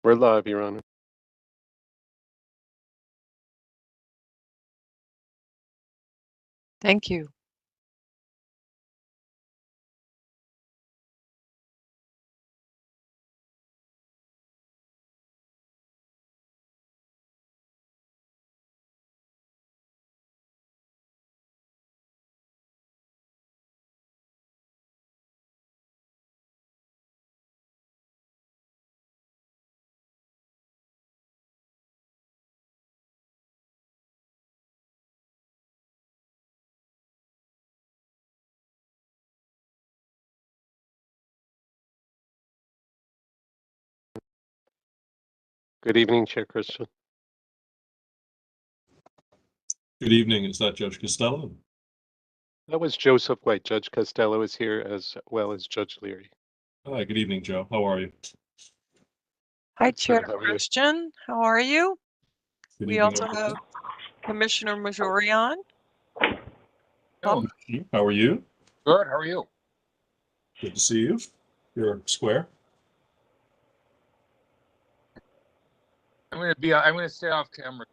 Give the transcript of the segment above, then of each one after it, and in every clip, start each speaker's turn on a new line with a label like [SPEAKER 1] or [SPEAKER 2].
[SPEAKER 1] We're live, Your Honor.
[SPEAKER 2] Thank you.
[SPEAKER 1] Good evening, Chair Christian.
[SPEAKER 3] Good evening. Is that Judge Costello?
[SPEAKER 1] That was Joseph White. Judge Costello is here as well as Judge Leary.
[SPEAKER 3] Hi, good evening, Joe. How are you?
[SPEAKER 2] Hi,
[SPEAKER 1] Good, sir.
[SPEAKER 2] Chair
[SPEAKER 1] How are you?
[SPEAKER 2] Christian. How are you?
[SPEAKER 3] Good
[SPEAKER 2] We
[SPEAKER 3] evening,
[SPEAKER 2] also
[SPEAKER 3] everyone.
[SPEAKER 2] have Commissioner Majori on.
[SPEAKER 3] How are you?
[SPEAKER 4] Good. How are you?
[SPEAKER 3] Good to see you. You're square.
[SPEAKER 4] I'm gonna stay off camera.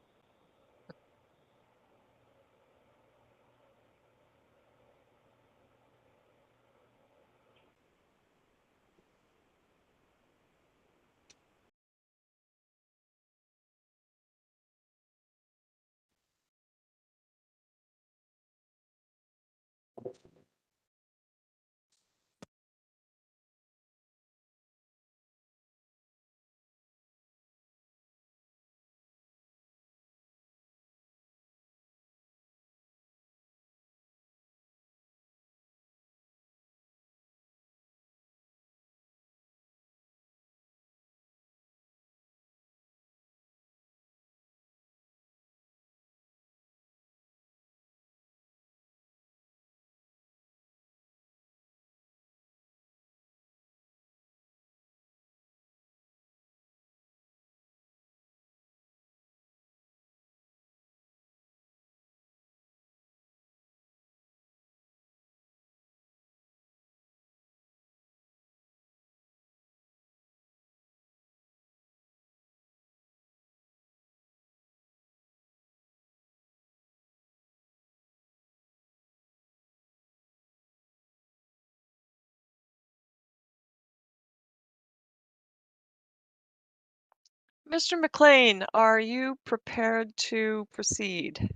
[SPEAKER 2] Mr. McLean, are you prepared to proceed?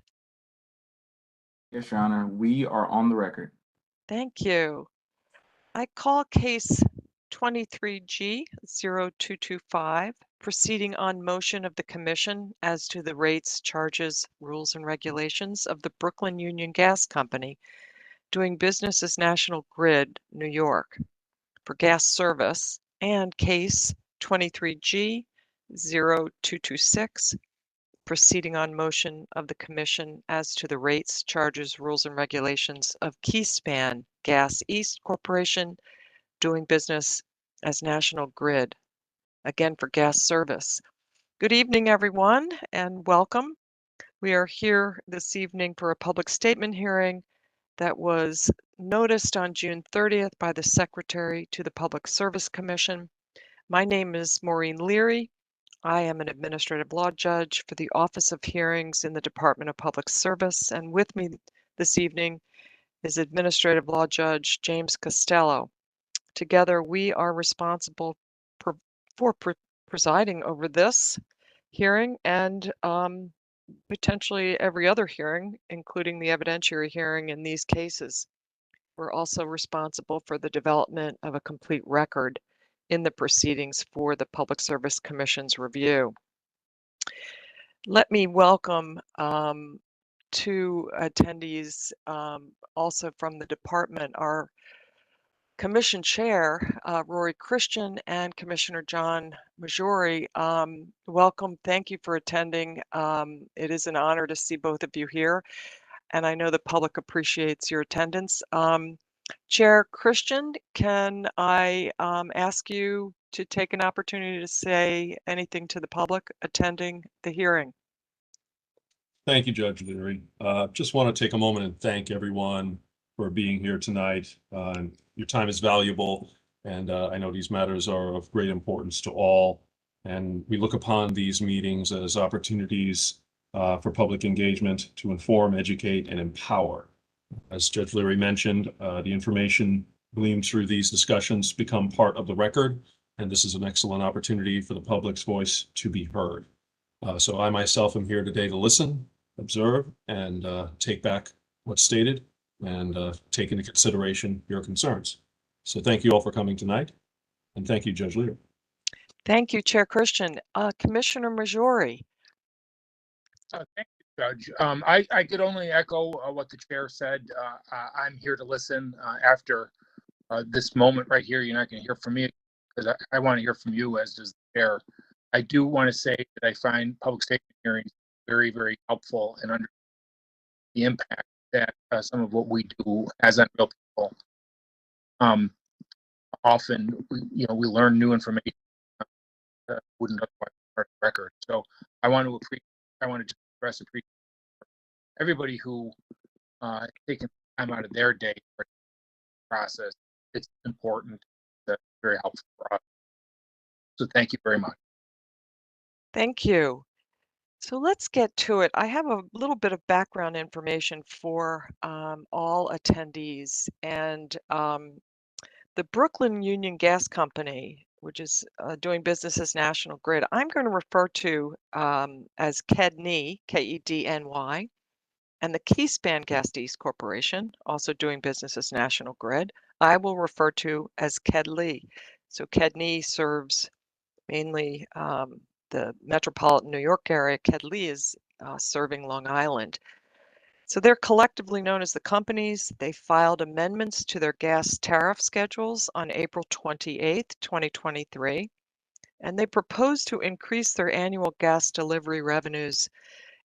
[SPEAKER 5] Yes, Your Honor, we are on the record.
[SPEAKER 2] Thank you. I call case 23G0225, proceeding on motion of the Commission as to the rates, charges, rules, and regulations of the Brooklyn Union Gas Company doing business as National Grid, New York, for gas service, and case 23G0226, proceeding on motion of the Commission as to the rates, charges, rules, and regulations of KeySpan Gas East Corporation doing business as National Grid, again for gas service. Good evening, everyone, and welcome. We are here this evening for a public statement hearing that was noticed on June 30th by the Secretary to the Public Service Commission. My name is Maureen Leary. I am an administrative law judge for the Office of Hearings in the Department of Public Service, and with me this evening is Administrative Law Judge James Costello. Together, we are responsible for presiding over this hearing and potentially every other hearing, including the evidentiary hearing in these cases. We're also responsible for the development of a complete record in the proceedings for the Public Service Commission's review. Let me welcome two attendees also from the department, our Commission Chair, Rory Christian, and Commissioner John Majori. Welcome. Thank you for attending. It is an honor to see both of you here, and I know the public appreciates your attendance. Chair Christian, can I ask you to take an opportunity to say anything to the public attending the hearing?
[SPEAKER 3] Thank you, Judge Leary. Just want to take a moment and thank everyone for being here tonight. Your time is valuable, and I know these matters are of great importance to all. And we look upon these meetings as opportunities for public engagement to inform, educate, and empower. As Judge Leary mentioned, the information gleaned through these discussions become part of the record, and this is an excellent opportunity for the public's voice to be heard. So I myself am here today to listen, observe, and take back what's stated and take into consideration your concerns. So thank you all for coming tonight, and thank you, Judge Leary.
[SPEAKER 2] Thank you, Chair Christian. Commissioner Majori.
[SPEAKER 4] Thank you, Judge. I could only echo what the chair said. I'm here to listen after this moment right here. You're not going to hear from me because I want to hear from you, as does the chair. I do want to say that I find public statement hearings very, very helpful and under the impact that some of what we do has on real people. Often, we learn new information that wouldn't otherwise be part of the record. So I want to just express appreciation for everybody who taken time out of their day for the process. It's important. That's very helpful for us. So thank you very much.
[SPEAKER 2] Thank you. So let's get to it. I have a little bit of background information for all attendees. And the Brooklyn Union Gas Company, which is doing business as National Grid, I'm going to refer to as KEDNY, KEDNY, and the KeySpan Gas East Corporation, also doing business as National Grid, I will refer to as KEDLI. So KEDNY serves mainly the metropolitan New York area. KEDLI is serving Long Island. So they're collectively known as the companies. They filed amendments to their gas tariff schedules on April 28th, 2023, and they proposed to increase their annual gas delivery revenues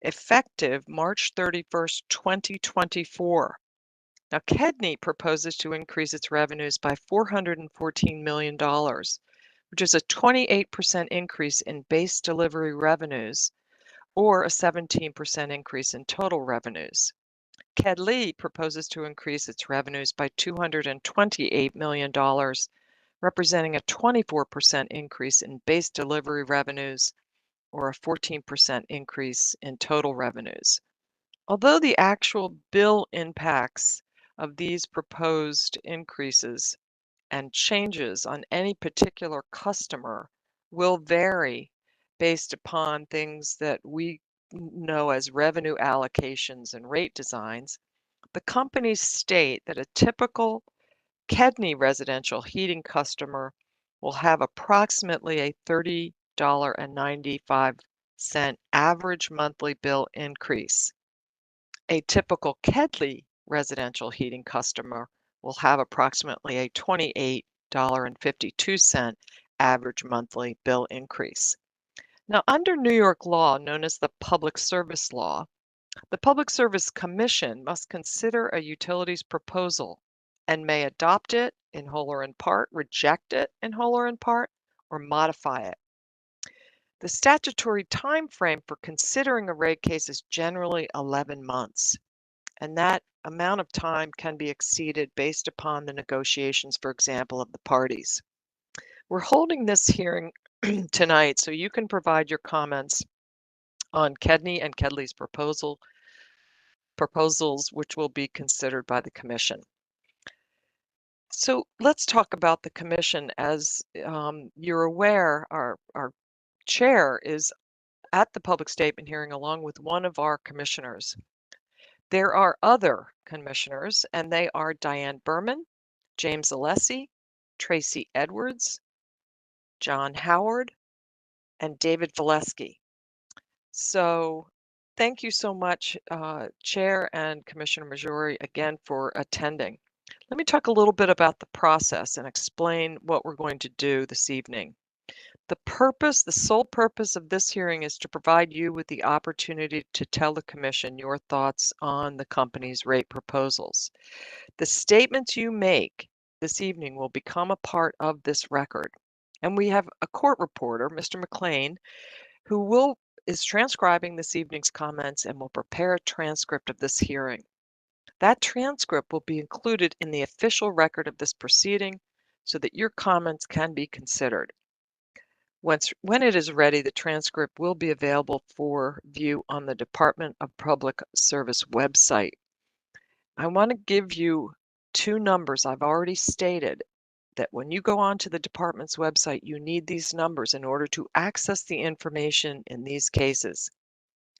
[SPEAKER 2] effective March 31st, 2024. Now, KEDNY proposes to increase its revenues by $414 million, which is a 28% increase in base delivery revenues or a 17% increase in total revenues. KEDLI proposes to increase its revenues by $228 million, representing a 24% increase in base delivery revenues or a 14% increase in total revenues. Although the actual bill impacts of these proposed increases and changes on any particular customer will vary based upon things that we know as revenue allocations and rate designs, the companies state that a typical KEDNY residential heating customer will have approximately a $30.95 average monthly bill increase. A typical KEDLI residential heating customer will have approximately a $28.52 average monthly bill increase. Now, under New York law, known as the Public Service Law, the Public Service Commission must consider a utility's proposal and may adopt it in whole or in part, reject it in whole or in part, or modify it. The statutory time frame for considering a rate case is generally 11 months, and that amount of time can be exceeded based upon the negotiations, for example, of the parties. We're holding this hearing tonight so you can provide your comments on KEDNY and KEDLI's proposals, which will be considered by the Commission. So let's talk about the Commission. As you're aware, our chair is at the public statement hearing along with one of our commissioners. There are other commissioners, and they are Diane Berman, James Alessi, Tracy Edwards, John Howard, and David Valesky. So thank you so much, Chair and Commissioner Majori, again for attending. Let me talk a little bit about the process and explain what we're going to do this evening. The sole purpose of this hearing is to provide you with the opportunity to tell the Commission your thoughts on the company's rate proposals. The statements you make this evening will become a part of this record. And we have a court reporter, Mr. McLean, who is transcribing this evening's comments and will prepare a transcript of this hearing. That transcript will be included in the official record of this proceeding so that your comments can be considered. When it is ready, the transcript will be available for view on the Department of Public Service website. I want to give you two numbers. I've already stated that when you go onto the department's website, you need these numbers in order to access the information in these cases.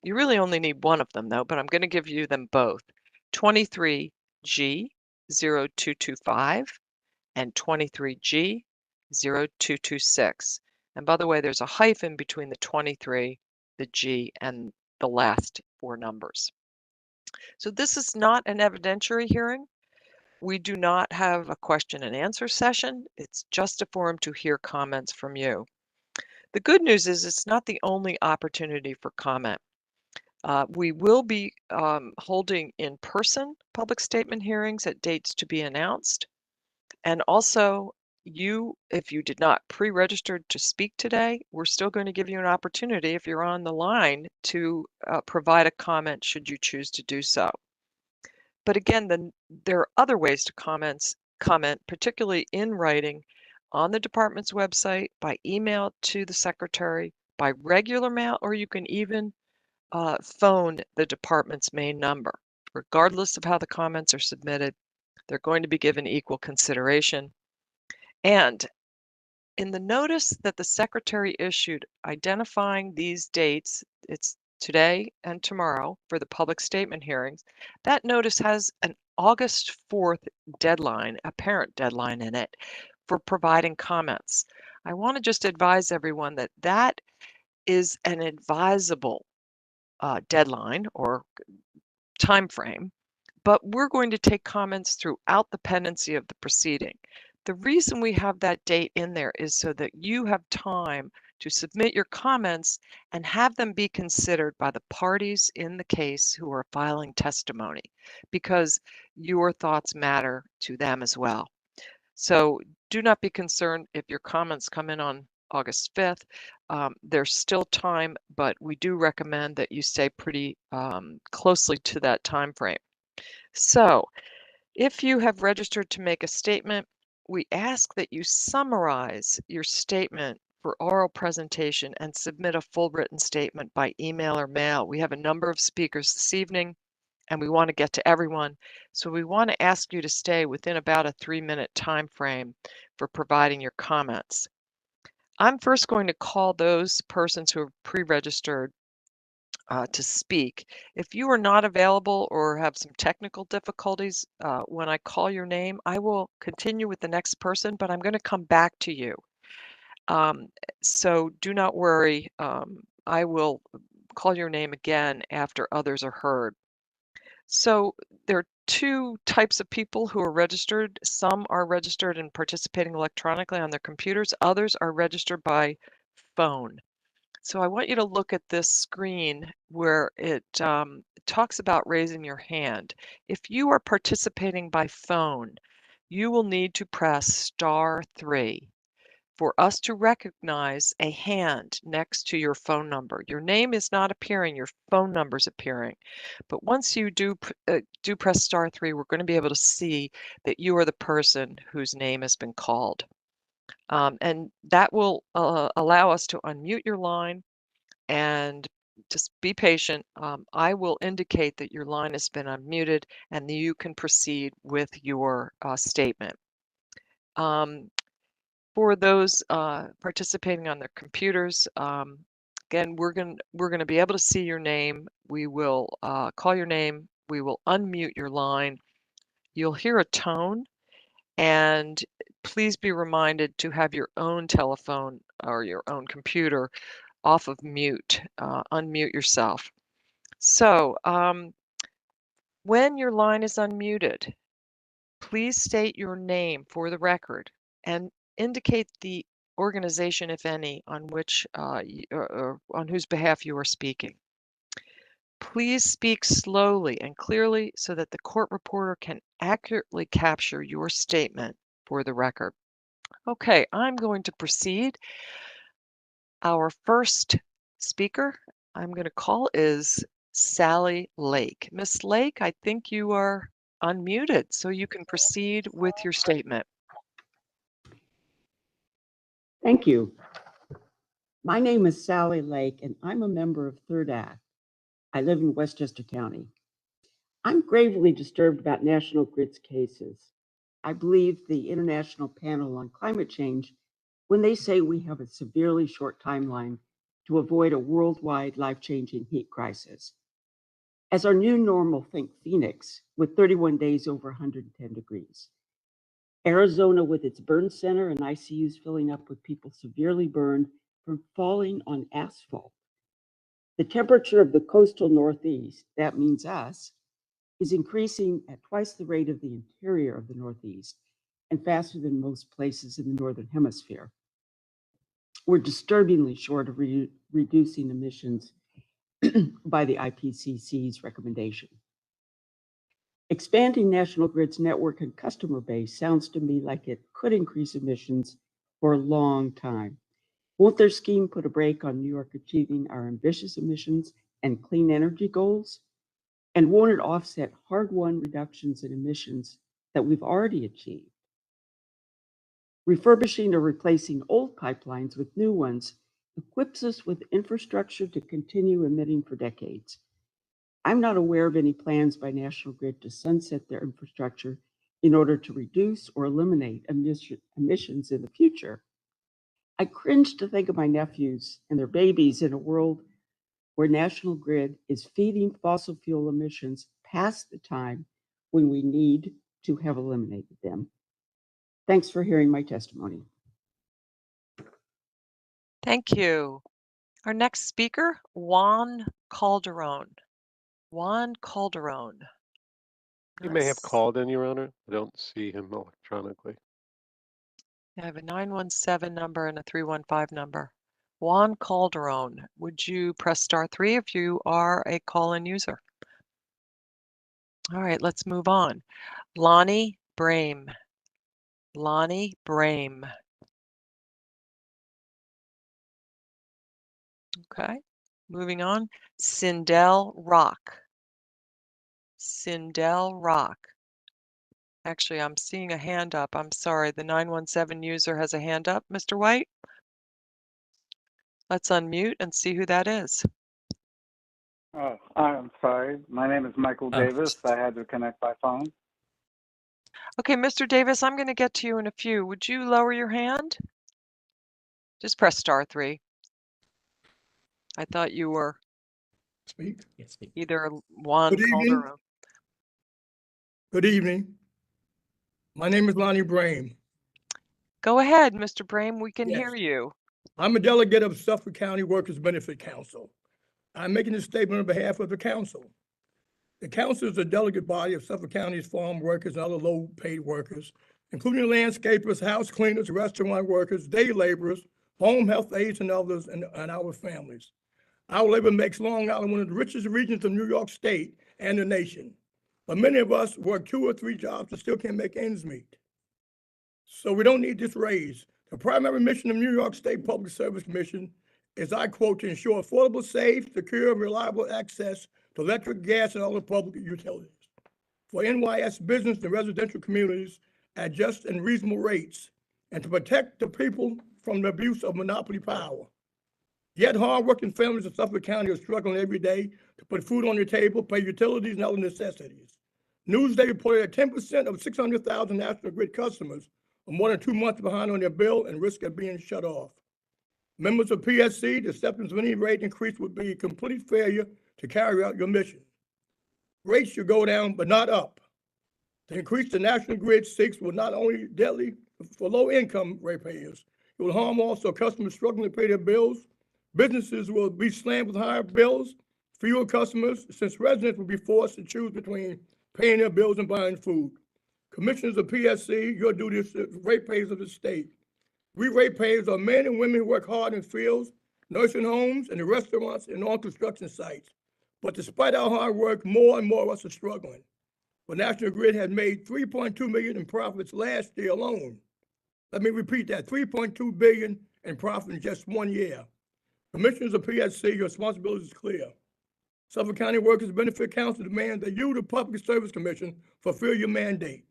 [SPEAKER 2] You really only need one of them though, but I'm going to give you them both. 23G0225 and 23G0226. And by the way, there's a hyphen between the 23, the G, and the last four numbers. So this is not an evidentiary hearing. We do not have a question and answer session. It's just a forum to hear comments from you. The good news is it's not the only opportunity for comment. We will be holding in-person public statement hearings at dates to be announced. And also, if you did not pre-register to speak today, we're still going to give you an opportunity if you're on the line to provide a comment should you choose to do so. But again, there are other ways to comment, particularly in writing on the department's website, by email to the secretary, by regular mail, or you can even phone the department's main number. Regardless of how the comments are submitted, they're going to be given equal consideration. And in the notice that the secretary issued identifying these dates, it's today and tomorrow for the public statement hearings, that notice has an August 4th deadline, apparent deadline in it, for providing comments. I want to just advise everyone that that is an advisable deadline or time frame, but we're going to take comments throughout the pendency of the proceeding. The reason we have that date in there is so that you have time to submit your comments and have them be considered by the parties in the case who are filing testimony, because your thoughts matter to them as well. So do not be concerned if your comments come in on August 5th. There's still time, but we do recommend that you stay pretty closely to that time frame. So if you have registered to make a statement, we ask that you summarize your statement for oral presentation and submit a full written statement by email or mail. We have a number of speakers this evening and we want to get to everyone. So we want to ask you to stay within about a 3-minute time frame for providing your comments. I'm first going to call those persons who have pre-registered to speak. If you are not available or have some technical difficulties, when I call your name, I will continue with the next person, but I'm going to come back to you. So do not worry. I will call your name again after others are heard. So there are two types of people who are registered. Some are registered and participating electronically on their computers. Others are registered by phone. So I want you to look at this screen where it talks about raising your hand. If you are participating by phone, you will need to press *3 for us to recognize a hand next to your phone number. Your name is not appearing, your phone number is appearing. But once you do press *3, we're going to be able to see that you are the person whose name has been called. And that will allow us to unmute your line, and just be patient. I will indicate that your line has been unmuted and you can proceed with your statement. For those participating on their computers, again, we're going to be able to see your name. We will call your name. We will unmute your line. You'll hear a tone, and please be reminded to have your own telephone or your own computer off of mute. Unmute yourself. So when your line is unmuted, please state your name for the record and indicate the organization, if any, on which or on whose behalf you are speaking. Please speak slowly and clearly so that the court reporter can accurately capture your statement for the record. Okay, I'm going to proceed. Our first speaker I'm going to call is Sally Lake. Miss Lake, I think you are unmuted, so you can proceed with your statement.
[SPEAKER 6] Thank you. My name is Sally Lake, and I'm a member of Third Act. I live in Westchester County. I'm gravely disturbed about National Grid's cases. I believe the International Panel on Climate Change when they say we have a severely short timeline to avoid a worldwide life-changing heat crisis. As our new normal, think Phoenix, with 31 days over 110 degrees. Arizona with its burn center and ICUs filling up with people severely burned from falling on asphalt. The temperature of the coastal Northeast, that means us, is increasing at twice the rate of the interior of the Northeast and faster than most places in the Northern Hemisphere. We're disturbingly short of reducing emissions by the IPCC's recommendation. Expanding National Grid's network and customer base sounds to me like it could increase emissions for a long time. Won't their scheme put a brake on New York achieving our ambitious emissions and clean energy goals? And won't it offset hard-won reductions in emissions that we've already achieved? Refurbishing or replacing old pipelines with new ones equips us with infrastructure to continue emitting for decades. I'm not aware of any plans by National Grid to sunset their infrastructure in order to reduce or eliminate emissions in the future. I cringe to think of my nephews and their babies in a world where National Grid is feeding fossil fuel emissions past the time when we need to have eliminated them. Thanks for hearing my testimony.
[SPEAKER 2] Thank you. Our next speaker, Juan Calderon. Juan Calderon.
[SPEAKER 1] He may have
[SPEAKER 2] Nice.
[SPEAKER 1] called in, Your Honor. I don't see him electronically.
[SPEAKER 2] I have a 917 number and a 315 number. Juan Calderon, would you press *3 if you are a call-in user? All right, let's move on. Lonnie Brame. Lonnie Brame. Okay, moving on. Sindel Rock. Sindel Rock. Actually, I'm seeing a hand up. I'm sorry, the 917 user has a hand up, Mr. White. Let's unmute and see who that is.
[SPEAKER 7] Oh, I'm sorry. My name is Michael Davis. I had to connect by phone.
[SPEAKER 2] Okay, Mr. Davis, I'm going to get to you in a few. Would you lower your hand? Just press *3. I thought you were either Juan Calderon.
[SPEAKER 8] Good evening. My name is Lonnie Brame.
[SPEAKER 2] Go ahead, Mr. Brame. We can
[SPEAKER 8] Yes.
[SPEAKER 2] hear you.
[SPEAKER 8] I'm a delegate of Suffolk County Workers Benefit Council. I'm making this statement on behalf of the council. The council is a delegate body of Suffolk County's farm workers and other low-paid workers, including landscapers, house cleaners, restaurant workers, day laborers, home health aides, and others, and our families. Our labor makes Long Island one of the richest regions of New York State and the nation. But many of us work 2 or 3 jobs and still can't make ends meet. So we don't need this raise. The primary mission of New York State Public Service Commission is, I quote, to ensure affordable, safe, secure, and reliable access to electric, gas, and other public utilities for NYS business and residential communities at just and reasonable rates, and to protect the people from the abuse of monopoly power. Yet hardworking families in Suffolk County are struggling every day to put food on their table, pay utilities, and other necessities. Newsday reported that 10% of 600,000 National Grid customers are more than 2 months behind on their bill and risk of being shut off. Members of PSC, the acceptance of any rate increase would be a complete failure to carry out your mission. Rates should go down, but not up. The increase the National Grid seeks will not only deadly for low-income ratepayers, it will harm also customers struggling to pay their bills. Businesses will be slammed with higher bills, fewer customers, since residents will be forced to choose between paying their bills and buying food. Commissioners of PSC, your duty is to ratepayers of the state. We ratepayers are men and women who work hard in fields, nursing homes, and the restaurants and on construction sites. But despite our hard work, more and more of us are struggling. But National Grid has made $3.2 million in profits last year alone. Let me repeat that, $3.2 billion in profit in just 1 year. Commissioners of PSC, your responsibility is clear. Suffolk County Workers Benefit Council demands that you, the Public Service Commission, fulfill your mandate.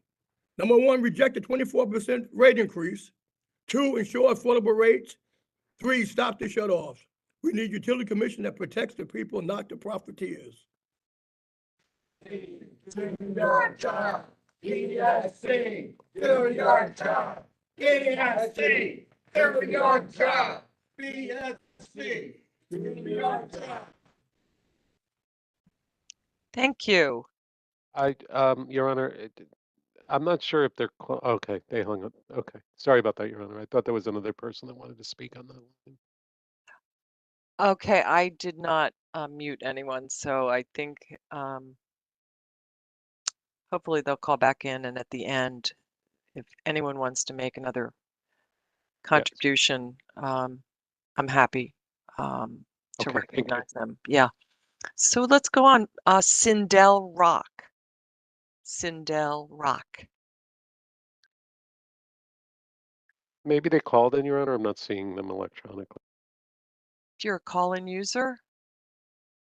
[SPEAKER 8] Number 1, reject the 24% rate increase. 2, ensure affordable rates. 3, stop the shut-offs. We need utility commission that protects the people, not the profiteers. Do your job, PSC. Do your job, PSC. Do your job, PSC. Do your job.
[SPEAKER 2] Thank you.
[SPEAKER 1] Your Honor, I'm not sure if they're, okay, they hung up. Okay, sorry about that, Your Honor. I thought there was another person that wanted to speak on that line.
[SPEAKER 2] Okay, I did not mute anyone, so I think hopefully they'll call back in, and at the end, if anyone wants to make another
[SPEAKER 1] Yes.
[SPEAKER 2] contribution, I'm happy to
[SPEAKER 1] Okay, thank you.
[SPEAKER 2] recognize them. Yeah. So let's go on. Sindel Rock. Sindel Rock.
[SPEAKER 1] Maybe they called in, Your Honor. I'm not seeing them electronically.
[SPEAKER 2] If you're a call-in user,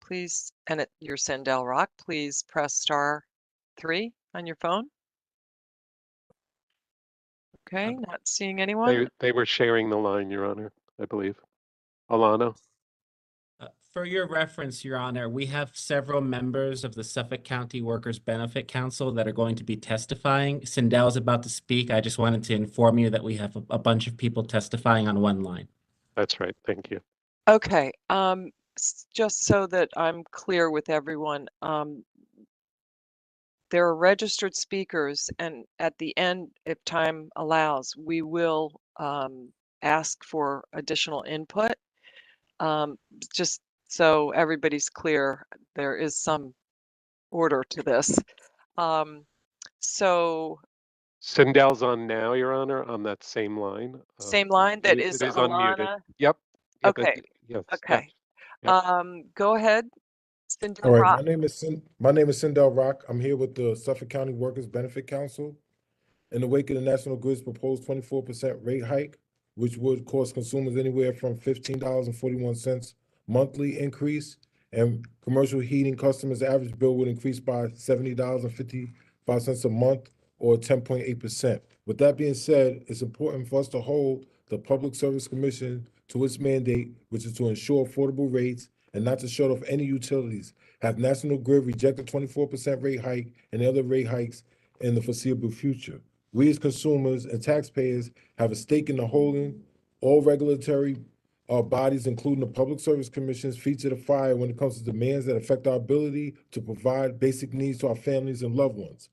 [SPEAKER 2] please, and you're Sindel Rock, please press *3 on your phone. Okay, not seeing anyone.
[SPEAKER 1] They were sharing the line, Your Honor, I believe. Alana?
[SPEAKER 9] For your reference, Your Honor, we have several members of the Suffolk County Workers Benefit Council that are going to be testifying. Sindel is about to speak. I just wanted to inform you that we have a bunch of people testifying on one line.
[SPEAKER 1] That's right. Thank you.
[SPEAKER 2] Okay, just so that I'm clear with everyone, there are registered speakers, and at the end, if time allows, we will ask for additional input. Just so everybody's clear, there is some order to this. So
[SPEAKER 1] Sindel's on now, Your Honor, on that same line.
[SPEAKER 2] same line that is
[SPEAKER 1] It is unmuted.
[SPEAKER 2] Alana.
[SPEAKER 1] Yep. Yep,
[SPEAKER 2] Okay.
[SPEAKER 1] yes.
[SPEAKER 2] Okay.
[SPEAKER 1] Yep.
[SPEAKER 2] Go ahead, Sindel
[SPEAKER 10] All right,
[SPEAKER 2] Rock.
[SPEAKER 10] my name is Sindel Rock. I'm here with the Suffolk County Workers Benefit Council. In the wake of the National Grid's proposed 24% rate hike, which would cost consumers anywhere from $15.41 monthly increase, and commercial heating customers' average bill would increase by $70.55 a month, or 10.8%. With that being said, it's important for us to hold the Public Service Commission to its mandate, which is to ensure affordable rates and not to shut off any utilities. Have National Grid reject the 24% rate hike and the other rate hikes in the foreseeable future. We as consumers and taxpayers have a stake in the holding all regulatory bodies, including the Public Service Commission's feet to the fire when it comes to demands that affect our ability to provide basic needs to our families and loved ones.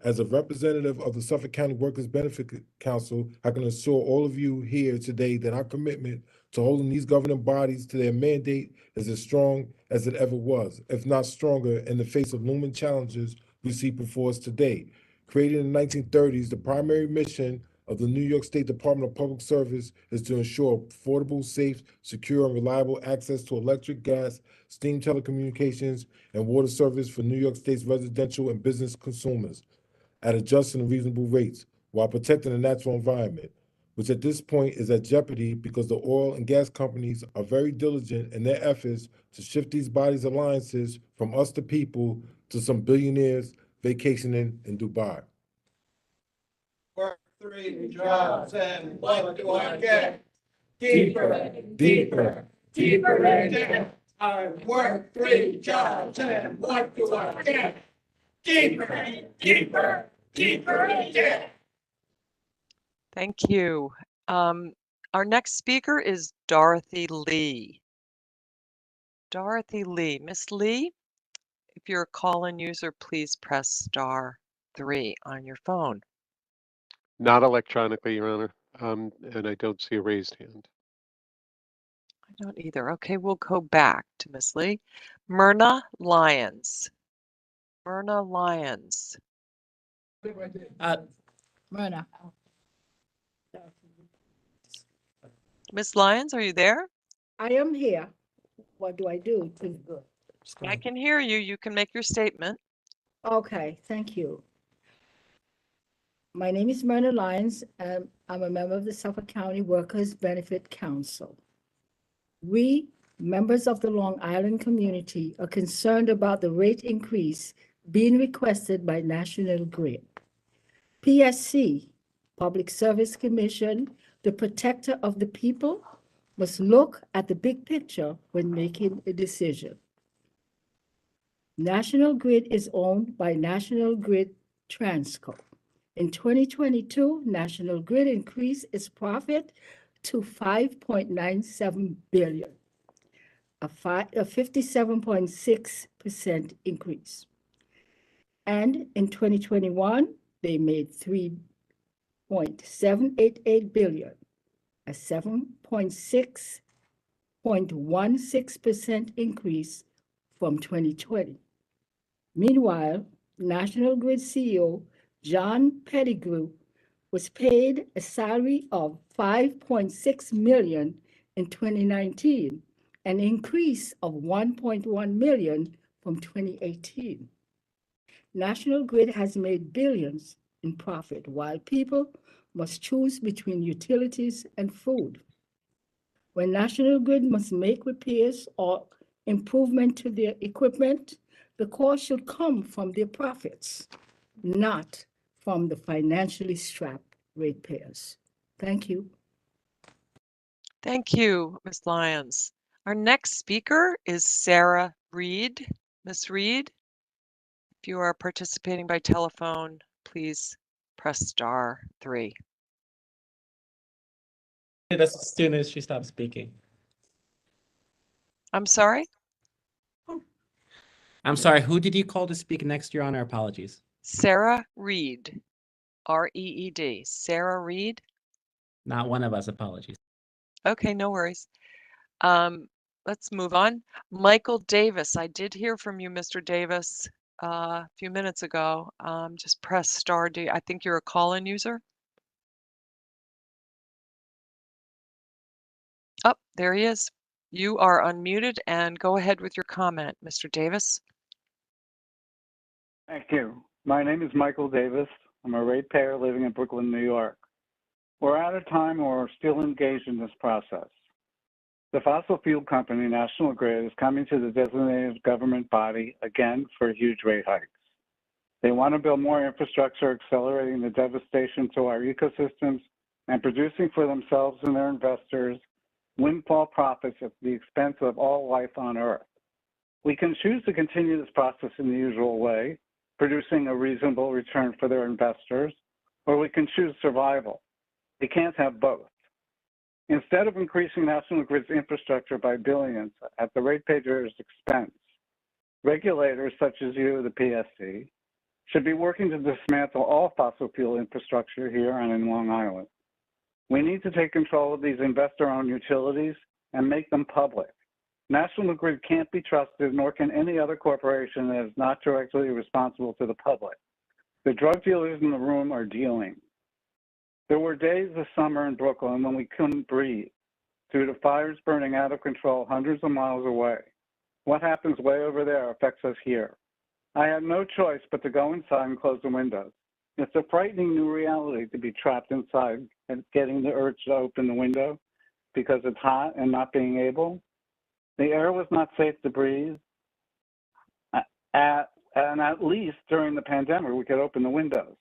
[SPEAKER 10] As a representative of the Suffolk County Workers Benefit Council, I can assure all of you here today that our commitment to holding these governing bodies to their mandate is as strong as it ever was, if not stronger, in the face of looming challenges we see before us today. Created in the 1930s, the primary mission of the New York State Department of Public Service is to ensure affordable, safe, secure, and reliable access to electric, gas, steam telecommunications, and water service for New York State's residential and business consumers at a just and reasonable rates, while protecting the natural environment, which at this point is at jeopardy because the oil and gas companies are very diligent in their efforts to shift these bodies' alliances from us the people to some billionaires vacationing in Dubai.
[SPEAKER 8] Work 3 jobs, and what do I get?
[SPEAKER 10] Deeper, deeper,
[SPEAKER 8] deeper in debt. I work 3 jobs, and what do I get? Deeper, deeper, deeper in debt.
[SPEAKER 2] Thank you. Our next speaker is Dorothy Lee. Dorothy Lee. Miss Lee, if you're a call-in user, please press *3 on your phone.
[SPEAKER 1] Not electronically, Your Honor, and I don't see a raised hand.
[SPEAKER 2] I don't either. Okay, we'll go back to Miss Lee. Myrna Lyons. Myrna Lyons.
[SPEAKER 11] Myrna.
[SPEAKER 2] Miss Lyons, are you there?
[SPEAKER 11] I am here. What do I do?
[SPEAKER 2] I can hear you. You can make your statement.
[SPEAKER 11] Okay, thank you. My name is Myrna Lyons, and I'm a member of the Suffolk County Workers Benefit Council. We, members of the Long Island community, are concerned about the rate increase being requested by National Grid. PSC, Public Service Commission, the protector of the people, must look at the big picture when making a decision. National Grid is owned by National Grid Transco. In 2022, National Grid increased its profit to $5.97 billion, a 57.6% increase. And in 2021, they made $3.788 billion, a 7.16% increase from 2020. Meanwhile, National Grid CEO John Pettigrew was paid a salary of $5.6 million in 2019, an increase of $1.1 million from 2018. National Grid has made billions in profit while people must choose between utilities and food. When National Grid must make repairs or improvement to their equipment, the cost should come from their profits, not from the financially strapped ratepayers. Thank you.
[SPEAKER 2] Thank you, Ms. Lyons. Our next speaker is Sarah Reed. Ms. Reed, if you are participating by telephone, please press *3.
[SPEAKER 9] That's as soon as she stops speaking.
[SPEAKER 2] I'm sorry?
[SPEAKER 9] I'm sorry, who did you call to speak next, Your Honor? Apologies.
[SPEAKER 2] Sarah Reed, R-E-E-D. Sarah Reed?
[SPEAKER 9] Not one of us, apologies.
[SPEAKER 2] Okay, no worries. Let's move on. Michael Davis, I did hear from you, Mr. Davis, a few minutes ago. Just press *D. I think you're a call-in user. Oh, there he is. You are unmuted and go ahead with your comment, Mr. Davis.
[SPEAKER 7] Thank you. My name is Michael Davis. I'm a ratepayer living in Brooklyn, New York. We're at a time where we're still engaged in this process. The fossil fuel company, National Grid, is coming to the designated government body again for huge rate hikes. They want to build more infrastructure, accelerating the devastation to our ecosystems and producing for themselves and their investors windfall profits at the expense of all life on Earth. We can choose to continue this process in the usual way, producing a reasonable return for their investors, or we can choose survival. They can't have both. Instead of increasing National Grid's infrastructure by billions at the ratepayers' expense, regulators such as you, the PSC, should be working to dismantle all fossil fuel infrastructure here and in Long Island. We need to take control of these investor-owned utilities and make them public. National Grid can't be trusted, nor can any other corporation that is not directly responsible to the public. The drug dealers in the room are dealing. There were days this summer in Brooklyn when we couldn't breathe due to fires burning out of control hundreds of miles away. What happens way over there affects us here. I had no choice but to go inside and close the windows. It's a frightening new reality to be trapped inside and getting the urge to open the window because it's hot and not being able. The air was not safe to breathe. And at least during the pandemic, we could open the windows.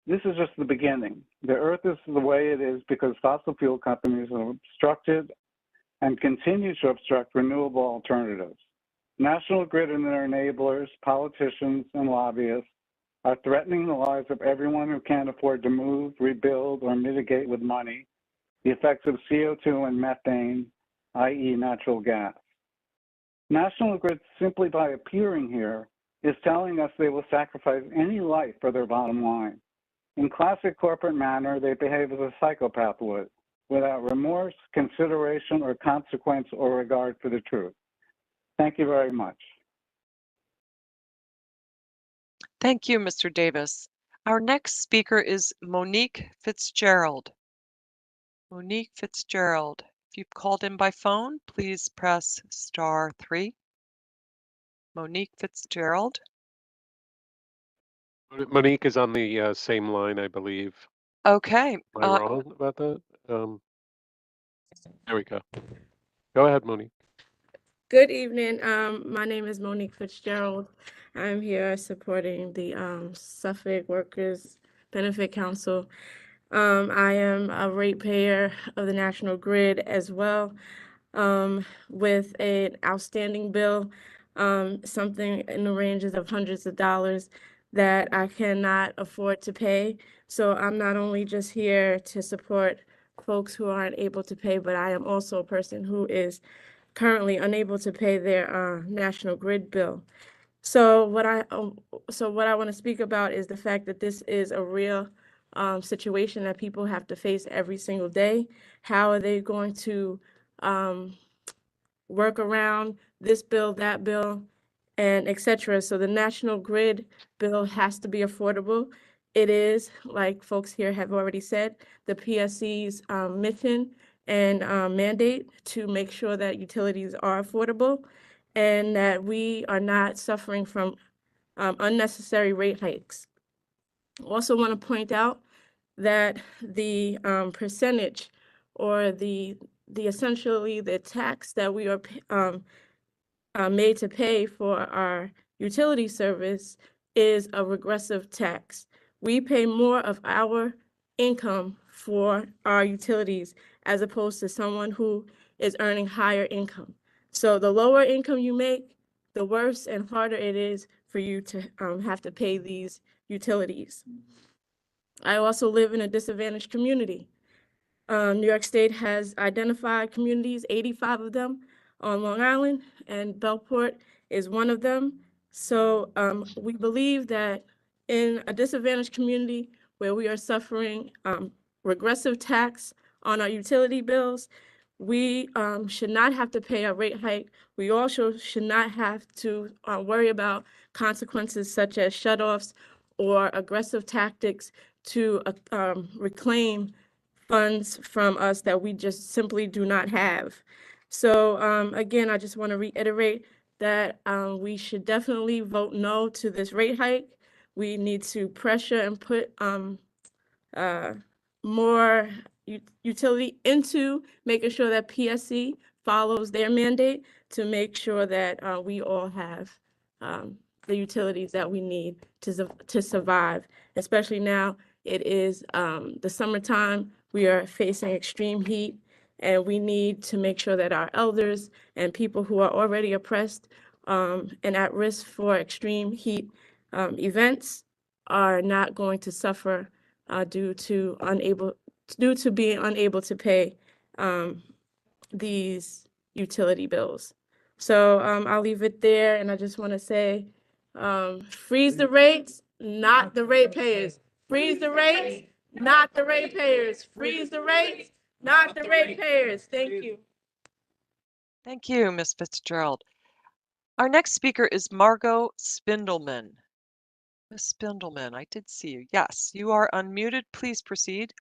[SPEAKER 7] This is just the beginning. The Earth is the way it is because fossil fuel companies have obstructed and continue to obstruct renewable alternatives. National Grid and their enablers, politicians, and lobbyists are threatening the lives of everyone who can't afford to move, rebuild, or mitigate with money the effects of CO2 and methane, i.e. natural gas. National Grid, simply by appearing here, is telling us they will sacrifice any life for their bottom line. In classic corporate manner, they behave as a psychopath would, without remorse, consideration, or consequence or regard for the truth. Thank you very much.
[SPEAKER 2] Thank you, Mr. Davis. Our next speaker is Monique Fitzgerald. Monique Fitzgerald, if you've called in by phone, please press *3. Monique Fitzgerald.
[SPEAKER 1] Monique is on the same line, I believe.
[SPEAKER 2] Okay.
[SPEAKER 1] Am I wrong about that? There we go. Go ahead, Monique.
[SPEAKER 12] Good evening. My name is Monique Fitzgerald. I'm here supporting the Suffolk Workers Benefit Council. I am a ratepayer of the National Grid as well, with an outstanding bill, something in the ranges of hundreds of dollars that I cannot afford to pay. So I'm not only just here to support folks who aren't able to pay, but I am also a person who is currently unable to pay their National Grid bill. So what I want to speak about is the fact that this is a real situation that people have to face every single day. How are they going to work around this bill, that bill, and etc. So the National Grid bill has to be affordable. It is, like folks here have already said, the PSC's mission and mandate to make sure that utilities are affordable and that we are not suffering from unnecessary rate hikes. Also want to point out that the percentage or the essentially the tax that we are made to pay for our utility service is a regressive tax. We pay more of our income for our utilities as opposed to someone who is earning higher income. So the lower income you make, the worse and harder it is for you to have to pay these utilities. I also live in a disadvantaged community. New York State has identified communities, 85 of them on Long Island, and Bellport is one of them. So we believe that in a disadvantaged community where we are suffering regressive tax on our utility bills, we should not have to pay a rate hike. We also should not have to worry about consequences such as shutoffs or aggressive tactics to reclaim funds from us that we just simply do not have. So again, I just want to reiterate that we should definitely vote no to this rate hike. We need to pressure and put more utility into making sure that PSC follows their mandate to make sure that we all have the utilities that we need to survive, especially now it is the summertime. We are facing extreme heat, and we need to make sure that our elders and people who are already oppressed and at risk for extreme heat events are not going to suffer due to being unable to pay these utility bills. So I'll leave it there, and I just want to say, freeze the rates, not the ratepayers. Freeze the rates, not the ratepayers. Freeze the rates, not the ratepayers. Thank you.
[SPEAKER 2] Thank you, Ms. Fitzgerald. Our next speaker is Margot Spindelman. Ms. Spindelman, I did see you. Yes, you are unmuted. Please proceed.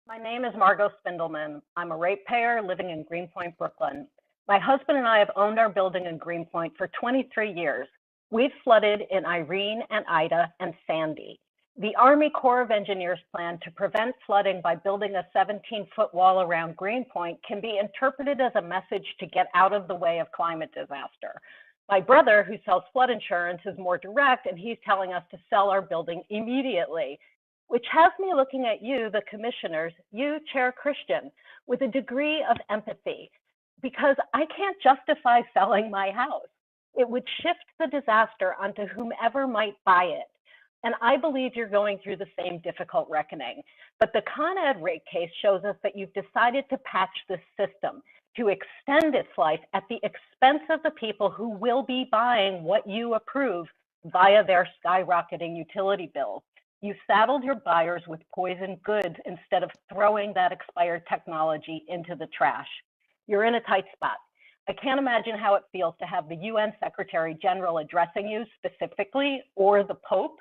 [SPEAKER 13] My name is Margot Spindelman. I'm a ratepayer living in Greenpoint, Brooklyn. My husband and I have owned our building in Greenpoint for 23 years. We've flooded in Irene and Ida and Sandy. The Army Corps of Engineers plan to prevent flooding by building a 17-foot wall around Greenpoint can be interpreted as a message to get out of the way of climate disaster. My brother, who sells flood insurance, is more direct, and he's telling us to sell our building immediately, which has me looking at you, the commissioners, you, Chair Christian, with a degree of empathy, because I can't justify selling my house. It would shift the disaster onto whomever might buy it. And I believe you're going through the same difficult reckoning. But the Con Ed rate case shows us that you've decided to patch this system, to extend its life at the expense of the people who will be buying what you approve via their skyrocketing utility bills. You saddled your buyers with poisoned goods instead of throwing that expired technology into the trash. You're in a tight spot. I can't imagine how it feels to have the UN Secretary General addressing you specifically, or the Pope.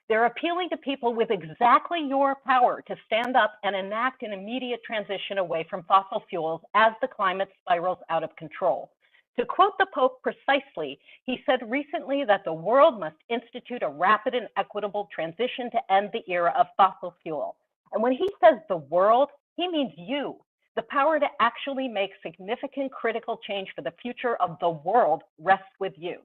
[SPEAKER 13] They're appealing to people with exactly your power to stand up and enact an immediate transition away from fossil fuels as the climate spirals out of control. To quote the Pope precisely, he said recently that the world must institute a rapid and equitable transition to end the era of fossil fuel. And when he says the world, he means you. The power to actually make significant critical change for the future of the world rests with you.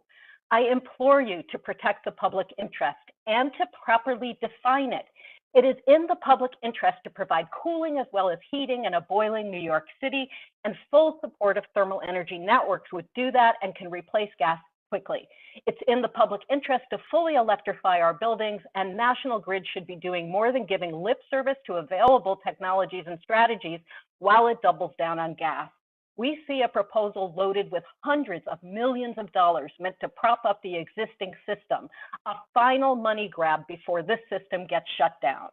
[SPEAKER 13] I implore you to protect the public interest and to properly define it. It is in the public interest to provide cooling as well as heating in a boiling New York City, and full support of thermal energy networks would do that and can replace gas quickly. It's in the public interest to fully electrify our buildings, and National Grid should be doing more than giving lip service to available technologies and strategies while it doubles down on gas. We see a proposal loaded with hundreds of millions of dollars meant to prop up the existing system, a final money grab before this system gets shut down.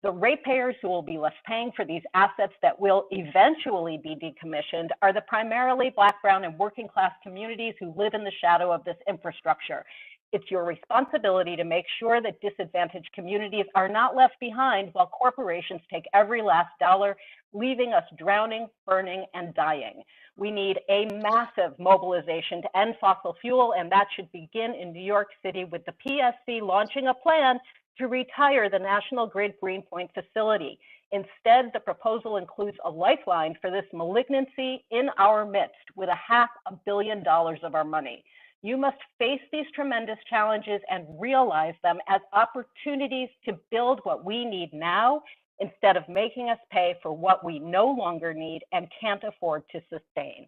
[SPEAKER 13] The ratepayers who will be left paying for these assets that will eventually be decommissioned are the primarily Black, brown, and working class communities who live in the shadow of this infrastructure. It's your responsibility to make sure that disadvantaged communities are not left behind while corporations take every last dollar, leaving us drowning, burning, and dying. We need a massive mobilization to end fossil fuel, and that should begin in New York City with the PSC launching a plan to retire the National Grid Greenpoint facility. Instead, the proposal includes a lifeline for this malignancy in our midst with $500 million of our money. You must face these tremendous challenges and realize them as opportunities to build what we need now, instead of making us pay for what we no longer need and can't afford to sustain.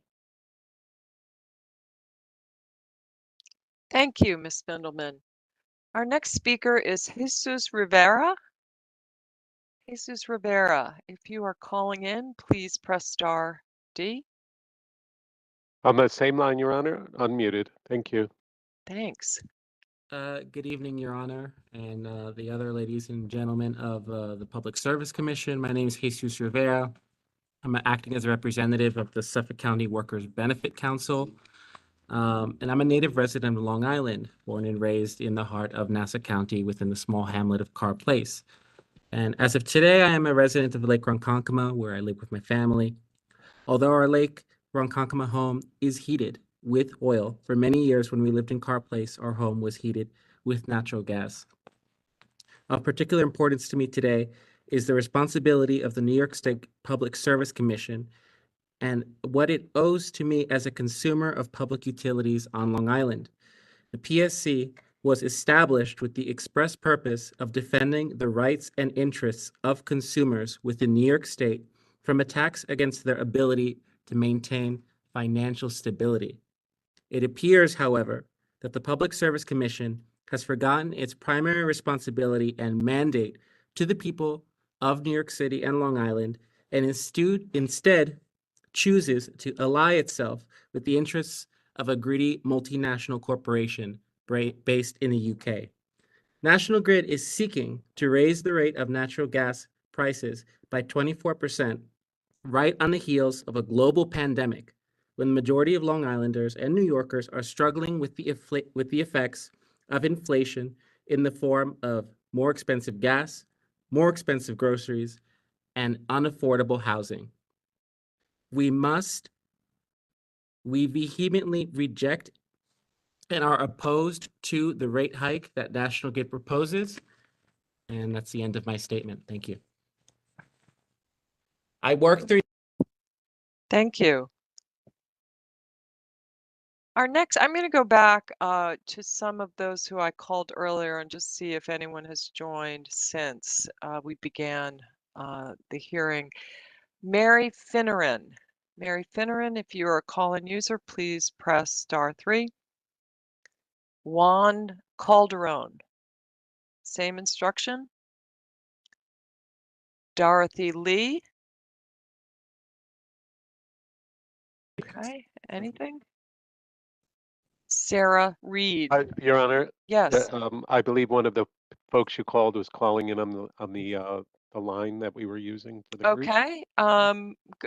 [SPEAKER 2] Thank you, Ms. Spindelman. Our next speaker is Jesus Rivera. Jesus Rivera, if you are calling in, please press star D.
[SPEAKER 1] On that same line, Your Honor, unmuted. Thank you.
[SPEAKER 2] Thanks.
[SPEAKER 9] Good evening, Your Honor, and the other ladies and gentlemen of the Public Service Commission. My name is Jesus Rivera. I'm acting as a representative of the Suffolk County Workers Benefit Council, and I'm a native resident of Long Island, born and raised in the heart of Nassau County within the small hamlet of Carr Place. And as of today, I am a resident of Lake Ronkonkoma, where I live with my family. Although our Lake Ronkonkoma home is heated with oil, for many years when we lived in Carr Place, our home was heated with natural gas. Of particular importance to me today is the responsibility of the New York State Public Service Commission and what it owes to me as a consumer of public utilities on Long Island. The PSC was established with the express purpose of defending the rights and interests of consumers within New York State from attacks against their ability to maintain financial stability. It appears, however, that the Public Service Commission has forgotten its primary responsibility and mandate to the people of New York City and Long Island, and instead chooses to ally itself with the interests of a greedy multinational corporation based in the UK. National Grid is seeking to raise the rate of natural gas prices by 24%, right on the heels of a global pandemic, when the majority of Long Islanders and New Yorkers are struggling with the effects of inflation in the form of more expensive gas, more expensive groceries, and unaffordable housing. We vehemently reject and are opposed to the rate hike that National Grid proposes. And that's the end of my statement. Thank you. I work through.
[SPEAKER 2] Thank you. Our next, I'm going to go back to some of those who I called earlier and just see if anyone has joined since we began the hearing. Mary Finneran. Mary Finneran, if you are a call-in user, please press star 3. Juan Calderon, same instruction. Dorothy Lee. Okay, anything? Sarah Reed.
[SPEAKER 1] Your Honor,
[SPEAKER 2] Yes.
[SPEAKER 1] I believe one of the folks you called was calling in on the line that we were using for the group.
[SPEAKER 2] Okay.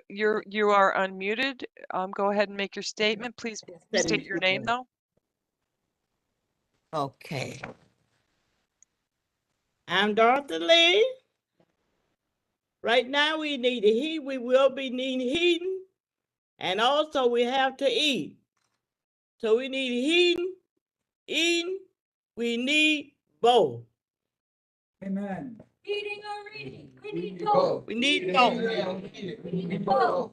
[SPEAKER 2] You are unmuted. Go ahead and make your statement. Please state your name though.
[SPEAKER 14] Okay. I'm Dorothy Lee. Right now we need the heat. We will be needing heating. And also we have to eat. So we need heating, eating, we need both.
[SPEAKER 11] Amen.
[SPEAKER 14] Eating or reading? We need both. We need both. We need both.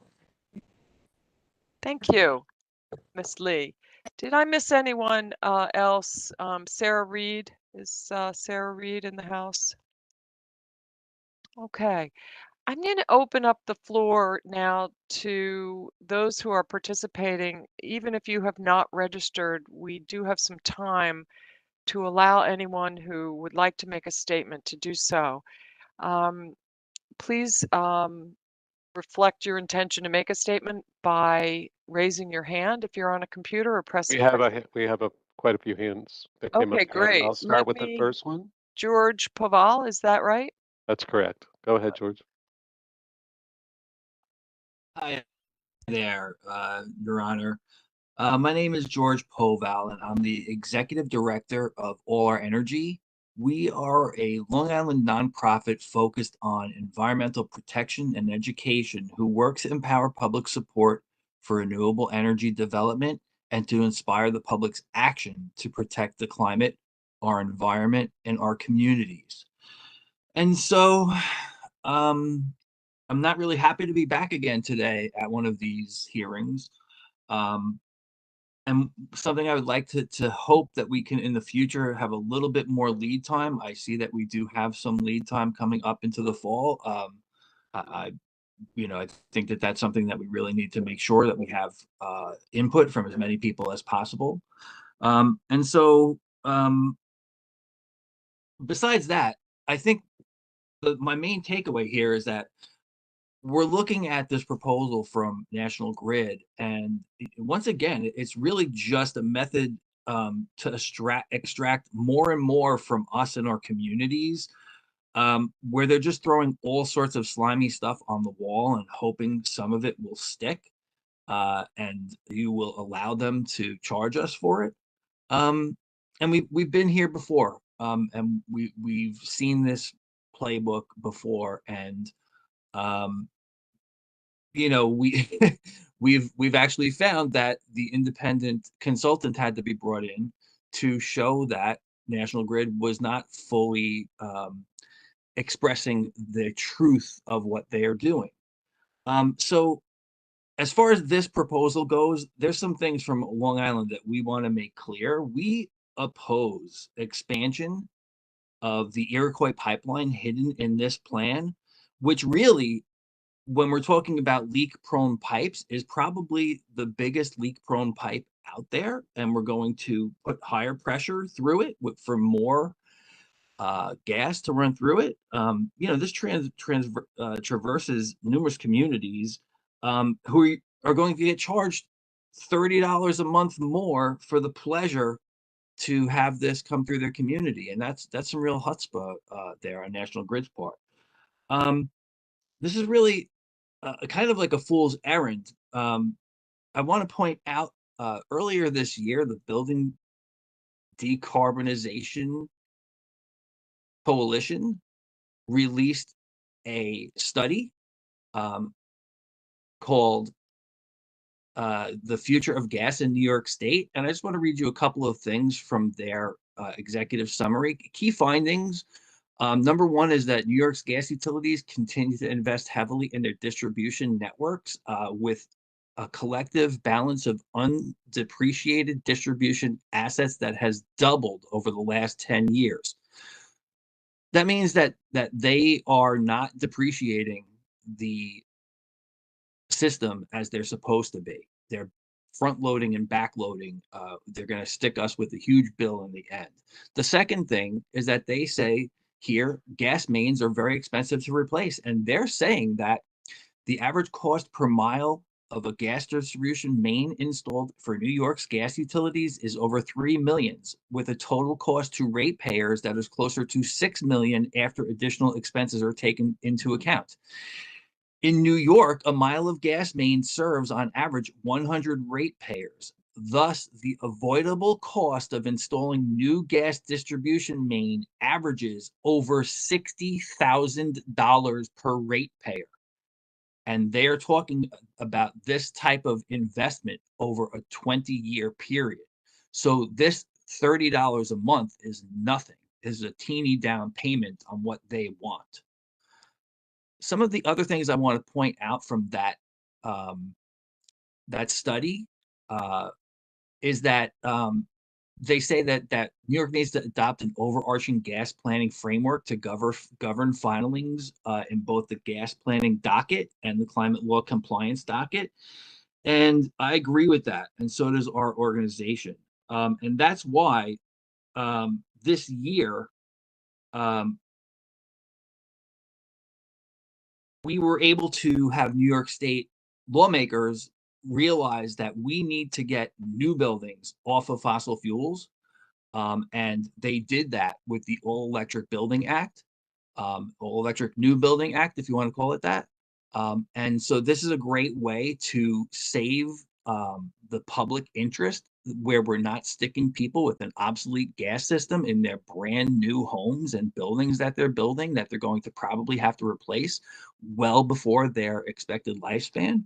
[SPEAKER 2] Thank you, Miss Lee. Did I miss anyone else? Sarah Reed, is Sarah Reed in the house? Okay. I'm going to open up the floor now to those who are participating. Even if you have not registered, we do have some time to allow anyone who would like to make a statement to do so. Please reflect your intention to make a statement by raising your hand if you're on a computer or pressing.
[SPEAKER 1] We have quite a few hands that came
[SPEAKER 2] Okay,
[SPEAKER 1] up again.
[SPEAKER 2] great.
[SPEAKER 1] I'll start with the first one.
[SPEAKER 2] George Paval, is that right?
[SPEAKER 1] That's correct. Go ahead, George.
[SPEAKER 15] Hi there, Your Honor. My name is George Poval, and I'm the Executive Director of All Our Energy. We are a Long Island nonprofit focused on environmental protection and education who works to empower public support for renewable energy development and to inspire the public's action to protect the climate, our environment, and our communities. And so, I'm not really happy to be back again today at one of these hearings. And something I would like to hope that we can in the future have a little bit more lead time. I see that we do have some lead time coming up into the fall. I I think that that's something that we really need to make sure that we have input from as many people as possible. And so, besides that, I think my main takeaway here is that we're looking at this proposal from National Grid, and once again, it's really just a method to extract more and more from us and our communities, where they're just throwing all sorts of slimy stuff on the wall and hoping some of it will stick, and you will allow them to charge us for it. Um, and we've been here before, and we've seen this playbook before, and um, we we've actually found that the independent consultant had to be brought in to show that National Grid was not fully expressing the truth of what they are doing. So as far as this proposal goes, there's some things from Long Island that we want to make clear. We oppose expansion of the Iroquois pipeline hidden in this plan, which really, when we're talking about leak-prone pipes, is probably the biggest leak-prone pipe out there, and we're going to put higher pressure through it for more gas to run through it. This traverses numerous communities who are going to get charged $30 a month more for the pleasure to have this come through their community, and that's some real chutzpah there on National Grid's part. This is really kind of like a fool's errand. I want to point out earlier this year, the Building Decarbonization Coalition released a study called The Future of Gas in New York State. And I just want to read you a couple of things from their executive summary. Key findings. Number one is that New York's gas utilities continue to invest heavily in their distribution networks with a collective balance of undepreciated distribution assets that has doubled over the last 10 years. That means that they are not depreciating the system as they're supposed to be. They're front loading and back loading. They're going to stick us with a huge bill in the end. The second thing is that they say here gas mains are very expensive to replace, and they're saying that the average cost per mile of a gas distribution main installed for New York's gas utilities is over $3 million, with a total cost to ratepayers that is closer to $6 million after additional expenses are taken into account. In New York, a mile of gas main serves on average 100 ratepayers. Thus, the avoidable cost of installing new gas distribution main averages over $60,000 per ratepayer. And they're talking about this type of investment over a 20-year period. So this $30 a month is nothing. This is a teeny down payment on what they want. Some of the other things I want to point out from that that study is that they say that New York needs to adopt an overarching gas planning framework to govern filings in both the gas planning docket and the climate law compliance docket. And I agree with that, and so does our organization. And that's why this year we were able to have New York State lawmakers realize that we need to get new buildings off of fossil fuels. And they did that with the All Electric Building Act, All Electric New Building Act, if you want to call it that. And so this is a great way to save the public interest, where we're not sticking people with an obsolete gas system in their brand new homes and buildings that they're building that they're going to probably have to replace well before their expected lifespan.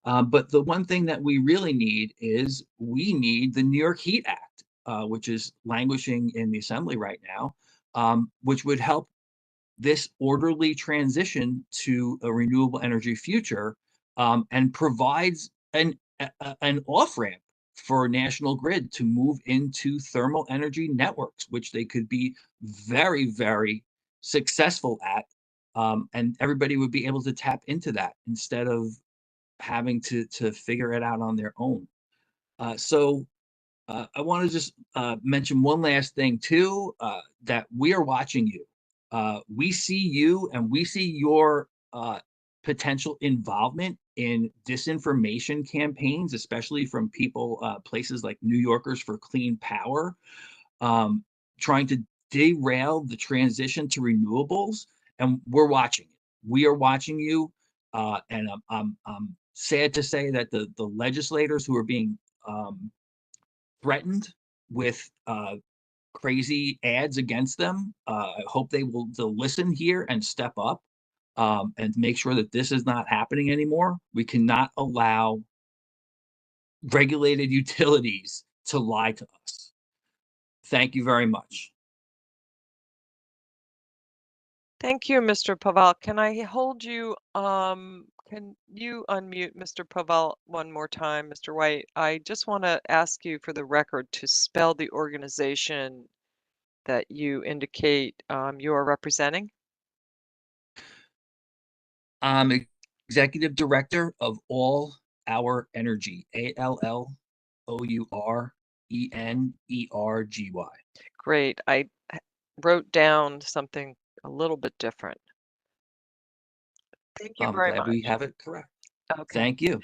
[SPEAKER 15] But the one thing that we really need is we need the New York Heat Act, which is languishing in the assembly right now, which would help this orderly transition to a renewable energy future, and provides an off-ramp for National Grid to move into thermal energy networks, which they could be very, very successful at. And everybody would be able to tap into that instead of having to figure it out on their own. So I want to just mention one last thing too, that we are watching you. We see you, and we see your potential involvement in disinformation campaigns, especially from people, places like New Yorkers for Clean Power, trying to derail the transition to renewables. And we're watching it. We are watching you. And I'm sad to say that the legislators who are being threatened with crazy ads against them, I hope they'll listen here and step up, and make sure that this is not happening anymore. We cannot allow regulated utilities to lie to us. Thank you very much.
[SPEAKER 2] Thank you, Mr. Paval. Can I hold you? Can you unmute Mr. Paval one more time, Mr. White? I just want to ask you for the record to spell the organization that you indicate you are representing.
[SPEAKER 15] I'm executive director of All Our Energy, ALLOURENERGY.
[SPEAKER 2] Great. I wrote down something a little bit different. Thank you
[SPEAKER 15] I'm
[SPEAKER 2] very
[SPEAKER 15] glad
[SPEAKER 2] much.
[SPEAKER 15] we have it correct.
[SPEAKER 2] Okay.
[SPEAKER 15] Thank you.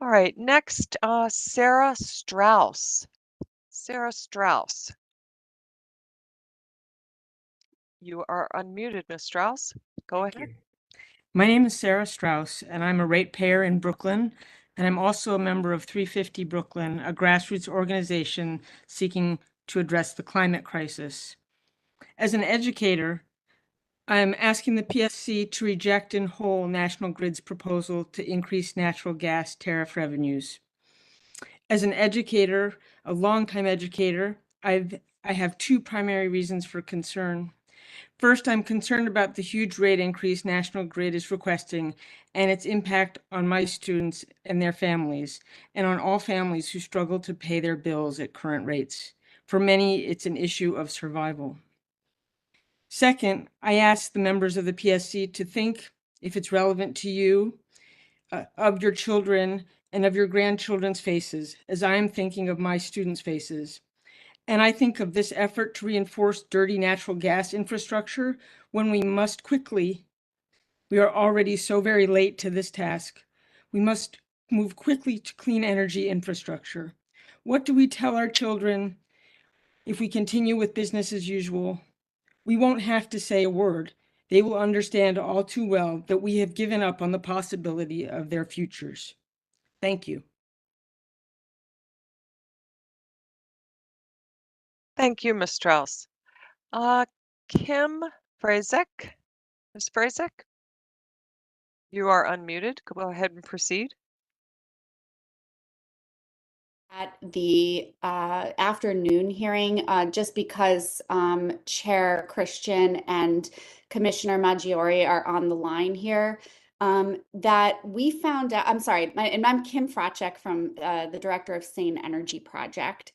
[SPEAKER 2] All right. Next, Sarah Strauss. Sarah Strauss. You are unmuted, Ms. Strauss. Go ahead.
[SPEAKER 16] My name is Sarah Strauss, and I'm a ratepayer in Brooklyn, and I'm also a member of 350 Brooklyn, a grassroots organization seeking to address the climate crisis. As an educator, I'm asking the PSC to reject in whole National Grid's proposal to increase natural gas tariff revenues. As an educator, a longtime educator, I have two primary reasons for concern. First, I'm concerned about the huge rate increase National Grid is requesting and its impact on my students and their families, and on all families who struggle to pay their bills at current rates. For many, it's an issue of survival. Second, I ask the members of the PSC to think, if it's relevant to you, of your children and of your grandchildren's faces, as I am thinking of my students' faces. And I think of this effort to reinforce dirty natural gas infrastructure when we must quickly, we are already so very late to this task. We must move quickly to clean energy infrastructure. What do we tell our children if we continue with business as usual? We won't have to say a word. They will understand all too well that we have given up on the possibility of their futures. Thank you.
[SPEAKER 2] Thank you, Ms. Strauss. Kim Frazek. Ms. Frazek, you are unmuted. Go ahead and proceed.
[SPEAKER 17] At the afternoon hearing, just because Chair Christian and Commissioner Maggiore are on the line here, that we found out, I'm sorry, and I'm Kim Frazek from the Director of Sane Energy Project.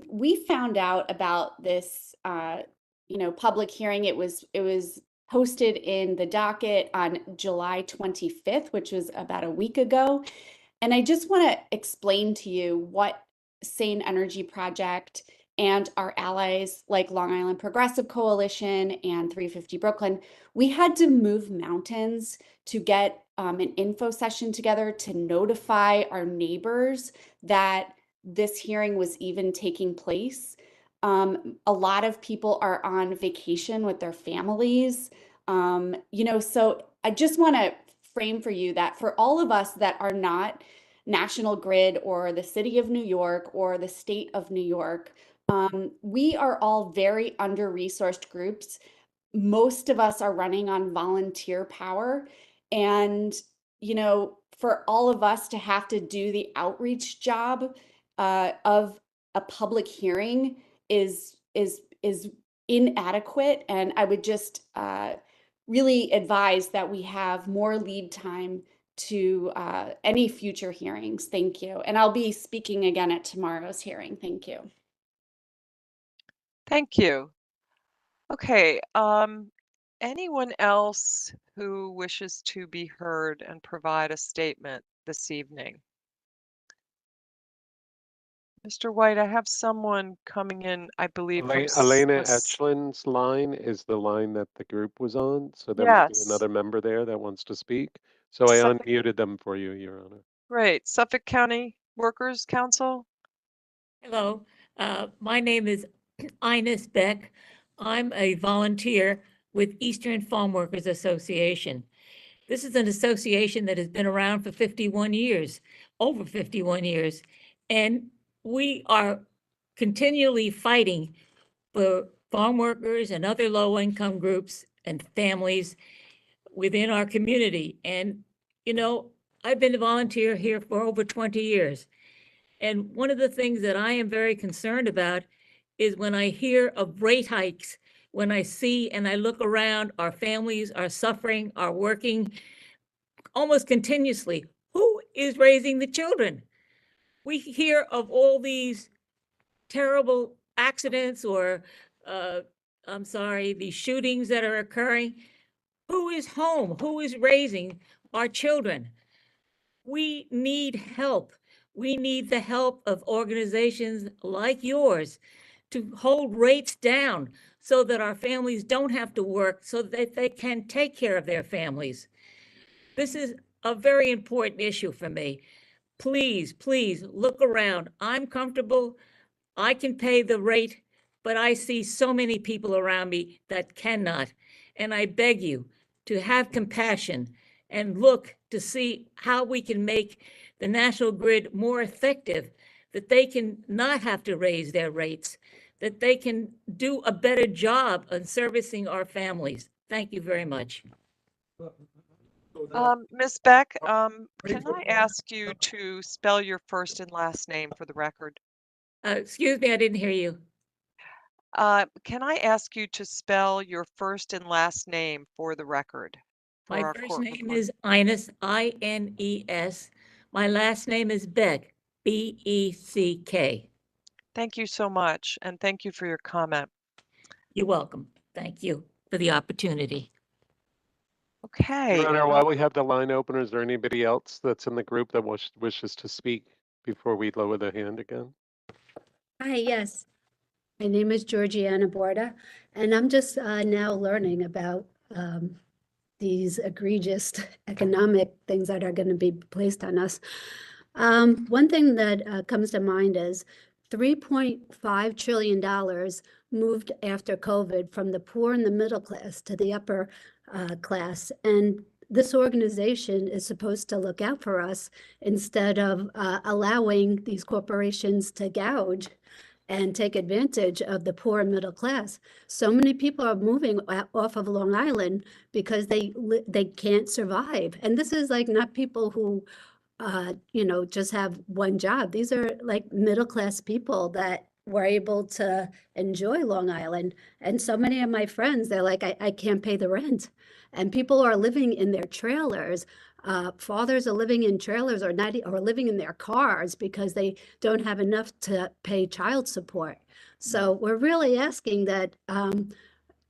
[SPEAKER 17] We found out about this, public hearing. It was posted in the docket on July 25th, which was about a week ago. And I just want to explain to you what Sane Energy Project and our allies like Long Island Progressive Coalition and 350 Brooklyn, we had to move mountains to get an info session together to notify our neighbors that this hearing was even taking place. A lot of people are on vacation with their families. So I just want to frame for you that for all of us that are not National Grid or the City of New York or the State of New York, we are all very under-resourced groups. Most of us are running on volunteer power. And, for all of us to have to do the outreach job of a public hearing is inadequate. And I would just really advise that we have more lead time to any future hearings. Thank you. And I'll be speaking again at tomorrow's hearing. Thank you.
[SPEAKER 2] Thank you. Okay, anyone else who wishes to be heard and provide a statement this evening? Mr. White, I have someone coming in, I believe.
[SPEAKER 1] Elena Etchlin's line is the line that the group was on, so there might be
[SPEAKER 2] Yes.
[SPEAKER 1] another member there that wants to speak. So I unmuted them for you, Your Honor.
[SPEAKER 2] Great. Suffolk County Workers Council.
[SPEAKER 18] Hello, my name is Ines Beck. I'm a volunteer with Eastern Farm Workers Association. This is an association that has been around for 51 years, over 51 years. And we are continually fighting for farm workers and other low-income groups and families within our community. And, I've been a volunteer here for over 20 years. And one of the things that I am very concerned about is when I hear of rate hikes, when I see and I look around, our families are suffering, are working almost continuously. Who is raising the children? We hear of all these terrible accidents or, these shootings that are occurring. Who is home? Who is raising our children? We need help. We need the help of organizations like yours to hold rates down so that our families don't have to work, so that they can take care of their families. This is a very important issue for me. Please, please look around. I'm comfortable. I can pay the rate, but I see so many people around me that cannot. And I beg you to have compassion and look to see how we can make the National Grid more effective, that they can not have to raise their rates, that they can do a better job on servicing our families. Thank you very much.
[SPEAKER 2] Ms. Beck, can I ask you to spell your first and last name for the record?
[SPEAKER 18] Excuse me, I didn't hear you.
[SPEAKER 2] Can I ask you to spell your first and last name for the record?
[SPEAKER 18] My first name is Ines, I-N-E-S. My last name is Beck, B-E-C-K.
[SPEAKER 2] Thank you so much, and thank you for your comment.
[SPEAKER 18] You're welcome. Thank you for the opportunity.
[SPEAKER 2] Okay.
[SPEAKER 1] Your Honor, while we have the line open, is there anybody else that's in the group that wishes to speak before we lower the hand again?
[SPEAKER 19] Hi, yes. My name is Georgiana Borda, and I'm just now learning about these egregious economic things that are going to be placed on us. One thing that comes to mind is $3.5 trillion moved after COVID from the poor and the middle class to the upper class. And this organization is supposed to look out for us instead of allowing these corporations to gouge and take advantage of the poor and middle class. So many people are moving off of Long Island because they can't survive. And this is like not people who, just have one job. These are like middle class people that were able to enjoy Long Island. And so many of my friends, they're like, I can't pay the rent. And people are living in their trailers. Fathers are living in trailers or living in their cars because they don't have enough to pay child support. So we're really asking that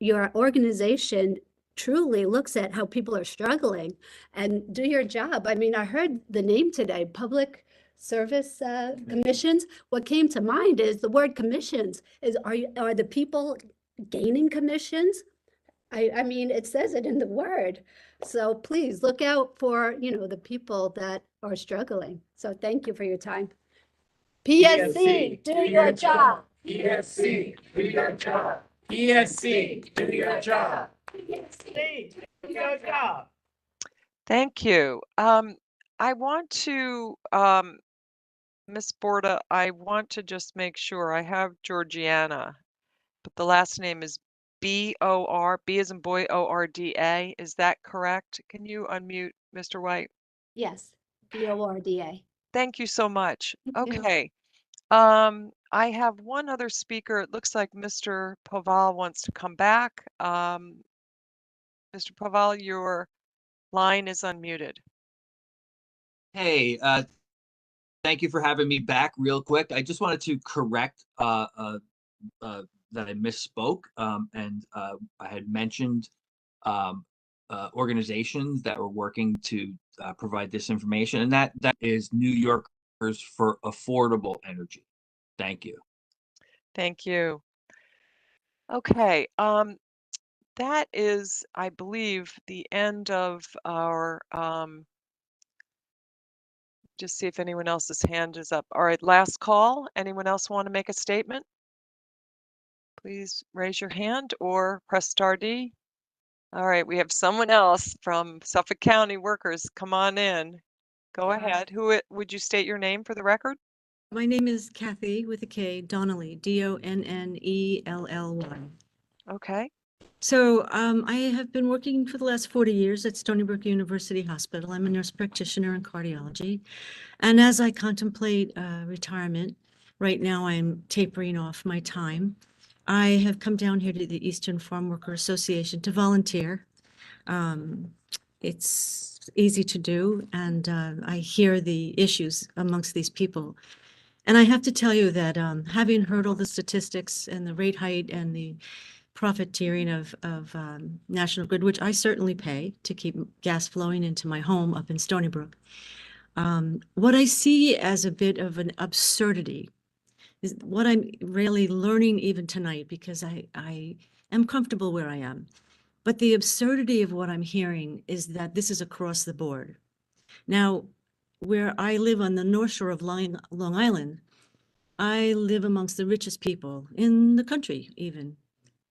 [SPEAKER 19] your organization truly looks at how people are struggling and do your job. I mean, I heard the name today, public service commissions. What came to mind is the word commissions. Are the people gaining commissions? I mean, it says it in the word. So please look out for, the people that are struggling. So thank you for your time. PSC, do your job.
[SPEAKER 14] PSC, do your job. PSC, do your job. PSC, do your job.
[SPEAKER 2] Thank you. I want to, Ms. Borda, I want to just make sure I have Georgiana, but the last name is B-O-R, B as in boy, O-R-D-A. Is that correct? Can you unmute Mr. White?
[SPEAKER 19] Yes, BORDA.
[SPEAKER 2] Thank you so much.
[SPEAKER 19] Thank you.
[SPEAKER 2] Okay. I have one other speaker. It looks like Mr. Poval wants to come back. Mr. Poval, your line is unmuted.
[SPEAKER 15] Hey, thank you for having me back real quick. I just wanted to correct that I misspoke, and I had mentioned organizations that were working to provide this information, and that is New Yorkers for Affordable Energy. Thank you.
[SPEAKER 2] Thank you. Okay, that is, I believe, the end of our, just see if anyone else's hand is up. All right, last call. Anyone else want to make a statement? Please raise your hand or press star D. All right, we have someone else from Suffolk County Workers. Come on in. Go ahead. Would you state your name for the record?
[SPEAKER 20] My name is Kathy with a K, Donnelly, Donnelly.
[SPEAKER 2] Okay.
[SPEAKER 20] So I have been working for the last 40 years at Stony Brook University Hospital. I'm a nurse practitioner in cardiology. And as I contemplate retirement, right now I'm tapering off my time. I have come down here to the Eastern Farm Worker Association to volunteer. It's easy to do, and I hear the issues amongst these people. And I have to tell you that having heard all the statistics and the rate height and the profiteering of National Grid, which I certainly pay to keep gas flowing into my home up in Stony Brook, what I see as a bit of an absurdity is what I'm really learning even tonight, because I am comfortable where I am. But the absurdity of what I'm hearing is that this is across the board. Now, where I live on the North Shore of Long Island, I live amongst the richest people in the country, even.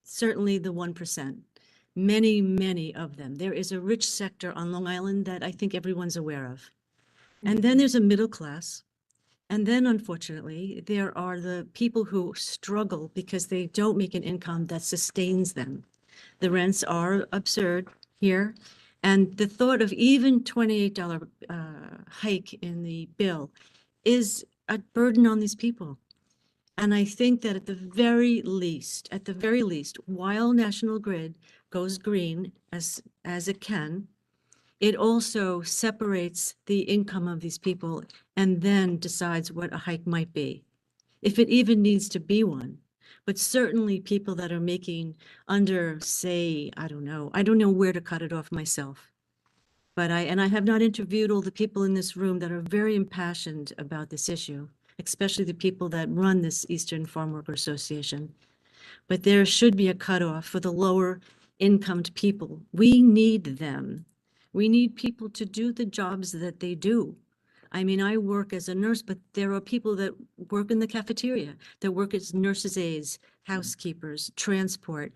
[SPEAKER 20] Certainly the 1%. Many, many of them. There is a rich sector on Long Island that I think everyone's aware of. And then there's a middle class. And then, unfortunately, there are the people who struggle because they don't make an income that sustains them. The rents are absurd here. And the thought of even $28 hike in the bill is a burden on these people. And I think that at the very least, while National Grid goes green as it can, it also separates the income of these people and then decides what a hike might be, if it even needs to be one. But certainly people that are making under, say, I don't know where to cut it off myself. But I have not interviewed all the people in this room that are very impassioned about this issue, especially the people that run this Eastern Farm Worker Association. But there should be a cutoff for the lower incomed people. We need them. We need people to do the jobs that they do. I mean, I work as a nurse, but there are people that work in the cafeteria, that work as nurses' aides, housekeepers, transport,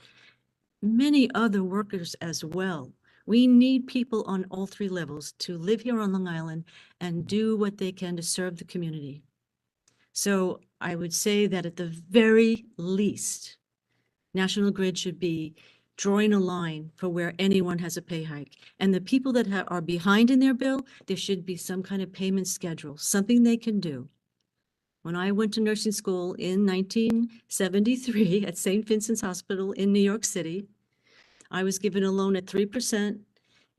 [SPEAKER 20] many other workers as well. We need people on all three levels to live here on Long Island and do what they can to serve the community. So I would say that at the very least, National Grid should be drawing a line for where anyone has a pay hike. And the people that are behind in their bill, there should be some kind of payment schedule, something they can do. When I went to nursing school in 1973 at St. Vincent's Hospital in New York City, I was given a loan at 3%.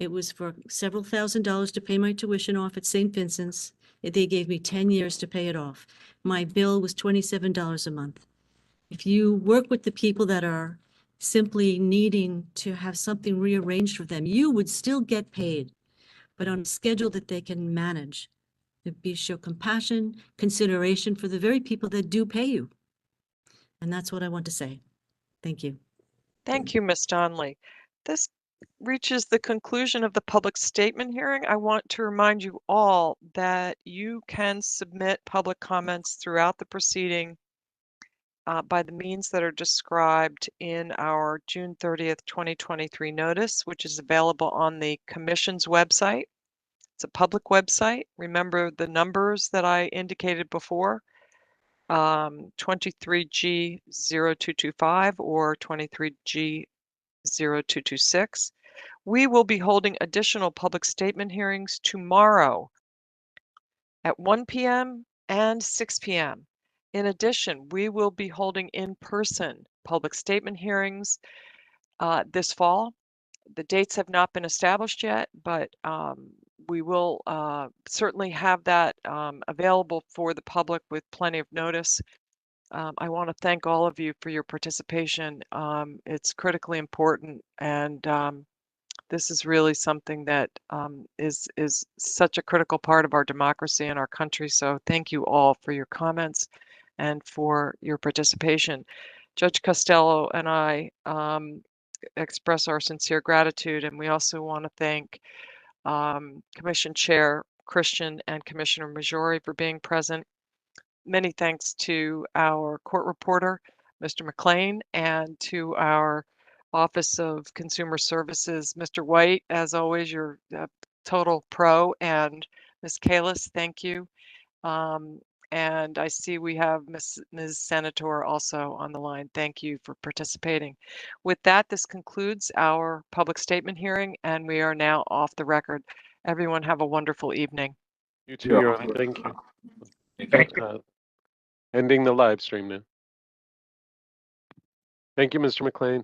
[SPEAKER 20] It was for several $1,000s to pay my tuition off at St. Vincent's. They gave me 10 years to pay it off. My bill was $27 a month. If you work with the people that are simply needing to have something rearranged for them, you would still get paid, but on a schedule that they can manage. Show compassion, consideration for the very people that do pay you. And that's what I want to say. Thank you.
[SPEAKER 2] Thank you, Ms. Donnelly. This reaches the conclusion of the public statement hearing. I want to remind you all that you can submit public comments throughout the proceeding by the means that are described in our June 30th, 2023 notice, which is available on the Commission's website. It's a public website. Remember the numbers that I indicated before, 23G0225 or 23G0226. We will be holding additional public statement hearings tomorrow at 1 p.m. and 6 p.m. In addition, we will be holding in-person public statement hearings this fall. The dates have not been established yet, but we will certainly have that available for the public with plenty of notice. I want to thank all of you for your participation. It's critically important, and this is really something that is such a critical part of our democracy and our country. So thank you all for your comments and for your participation. Judge Costello and I express our sincere gratitude, and we also want to thank Commission Chair Christian and Commissioner Majori for being present. Many thanks to our court reporter, Mr. McLean, and to our Office of Consumer Services, Mr. White. As always, you're a total pro, and Ms. Kalis, thank you. And I see we have Ms. Senator also on the line. Thank you for participating. With that, this concludes our public statement hearing, and we are now off the record. Everyone have a wonderful evening.
[SPEAKER 1] You too, Your Honor. Thank you.
[SPEAKER 4] Thank you.
[SPEAKER 1] Ending the live stream now. Thank you, Mr. McLean.